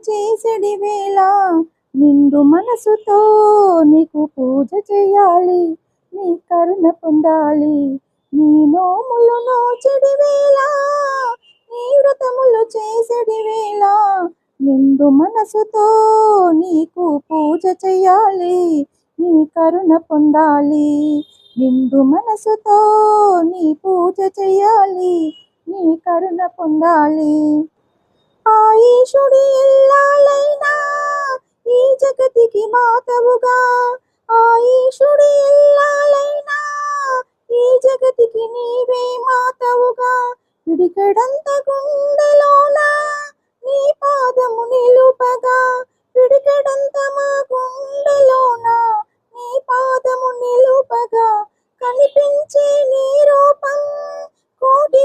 చేసెడి వేళ నిండు మనసుతో నీకు పూజ చేయాలి, నీ కరుణ పొందాలి. నీ నోములు నోచెడి వేళ, నీ వ్రతములు చేసెడి వేళ నిండు మనసుతో నీకు పూజ చేయాలి, నీ కరుణ పొందాలి. నిండు మనసుతో నీ పూజ చేయాలి, నీ కరుణ పొందాలి. ఆ ఈశుడి ఇల్లాలైనా ఈ జగతికి మాతవుగా, ఆ ఈశుడి ఇల్లాలైనా ఈ జగతికి నీవే మాతవుగా. పిడికెడంత గుండెలోన నీ పాదము నిలుపగా, పిడికెడంత మా గుండెలోన నీ పాదము నిలుపగా, కనిపించే నీ రూపం కోటి